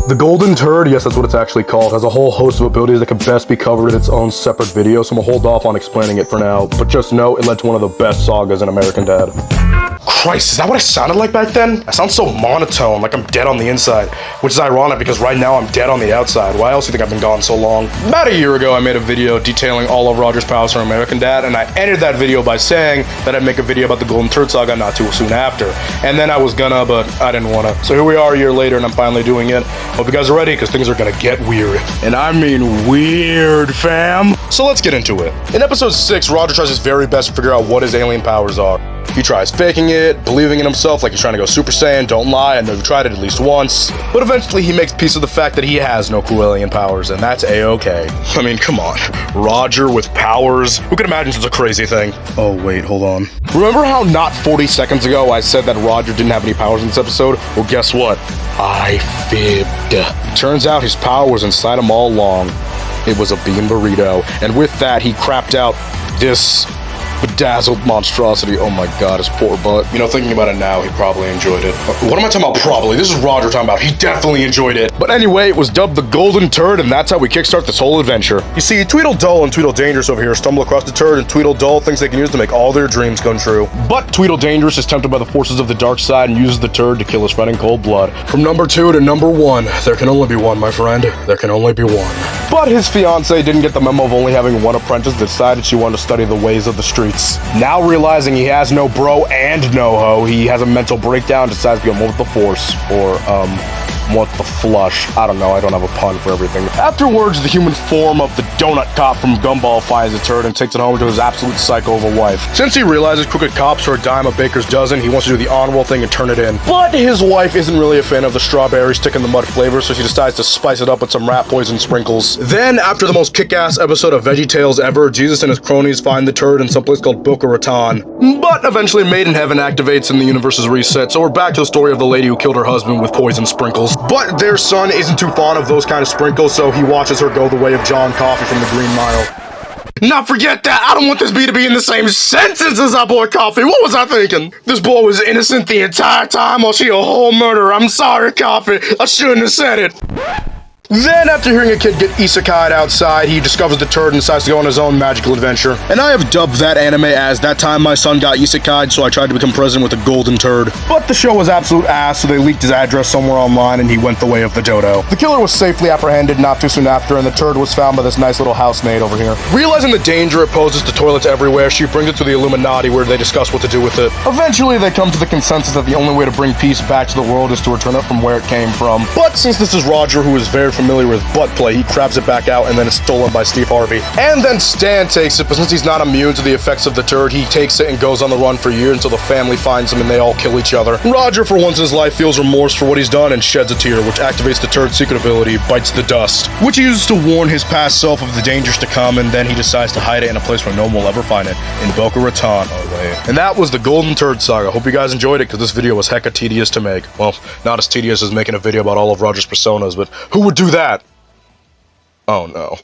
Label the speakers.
Speaker 1: The Golden Turd, yes, that's what it's actually called, has a whole host of abilities that could best be covered in its own separate video, so I'm gonna hold off on explaining it for now, but just know it led to one of the best sagas in American Dad. Christ, is that what I sounded like back then? I sound so monotone, like I'm dead on the inside, which is ironic because right now I'm dead on the outside. Why else do you think I've been gone so long? About a year ago, I made a video detailing all of Roger's powers from American Dad, and I ended that video by saying that I'd make a video about the Golden Turd Saga not too soon after. And then I was gonna, but I didn't wanna. So here we are a year later, and I'm finally doing it. Hope you guys are ready, because things are gonna get weird. And I mean weird, fam. So let's get into it. In episode 6, Roger tries his very best to figure out what his alien powers are. He tries faking it, believing in himself like he's trying to go Super Saiyan, don't lie, I know you've tried it at least once. But eventually he makes peace with the fact that he has no cool alien powers, and that's A-okay. I mean, come on. Roger with powers? Who could imagine such a crazy thing? Oh, wait, hold on. Remember how not 40 seconds ago I said that Roger didn't have any powers in this episode? Well, guess what? I fibbed. Turns out his power was inside him all along. It was a bean burrito, and with that he crapped out this bedazzled monstrosity. Oh my god, his poor butt. You know, thinking about it now, he probably enjoyed it. What am I talking about probably? This is Roger talking about. He definitely enjoyed it. But anyway, it was dubbed the Golden Turd, and that's how we kickstart this whole adventure. You see, Tweedledull and Tweedledangerous over here stumble across the turd, and Tweedledull thinks they can use it to make all their dreams come true. But Tweedledangerous is tempted by the forces of the dark side and uses the turd to kill his friend in cold blood. From number 2 to number 1, there can only be one, my friend. There can only be one. But his fiancée didn't get the memo of only having one apprentice, decided she wanted to study the ways of the streets. Now realizing he has no bro and no hoe, he has a mental breakdown, decides to go more with the force, or, what the flush. I don't know, I don't have a pun for everything. Afterwards, the human form of the donut cop from Gumball finds the turd and takes it home to his absolute psycho of a wife. Since he realizes crooked cops are a dime a baker's dozen, he wants to do the honorable thing and turn it in. But his wife isn't really a fan of the strawberry stick in the mud flavor, so she decides to spice it up with some rat poison sprinkles. Then, after the most kick-ass episode of VeggieTales ever, Jesus and his cronies find the turd in some place called Boca Raton. But eventually Made in Heaven activates and the universe is reset, so we're back to the story of the lady who killed her husband with poison sprinkles. But their son isn't too fond of those kind of sprinkles, so he watches her go the way of John Coffey from the Green Mile. Now forget that, I don't want this bee to be in the same sentence as that boy Coffey. What was I thinking? This boy was innocent the entire time while she a whole murderer. I'm sorry, Coffey, I shouldn't have said it. Then, after hearing a kid get isekai'd outside, he discovers the turd and decides to go on his own magical adventure. And I have dubbed that anime as That Time My Son Got Isekai'd, so I tried to become president with a golden turd. But the show was absolute ass, so they leaked his address somewhere online and he went the way of the dodo. The killer was safely apprehended not too soon after, and the turd was found by this nice little housemaid over here. Realizing the danger it poses to toilets everywhere, she brings it to the Illuminati where they discuss what to do with it. Eventually, they come to the consensus that the only way to bring peace back to the world is to return it from where it came from. But since this is Roger, who is very familiar with butt play, he crabs it back out and then it's stolen by Steve Harvey. And then Stan takes it, but since he's not immune to the effects of the turd, he takes it and goes on the run for years until the family finds him and they all kill each other. Roger, for once in his life, feels remorse for what he's done and sheds a tear, which activates the turd's secret ability, Bites the Dust, which he uses to warn his past self of the dangers to come, and then he decides to hide it in a place where no one will ever find it, in Boca Raton. Oh wait. And that was the Golden Turd Saga. Hope you guys enjoyed it, because this video was hecka tedious to make. Well, not as tedious as making a video about all of Roger's personas, but who would do that? Oh no.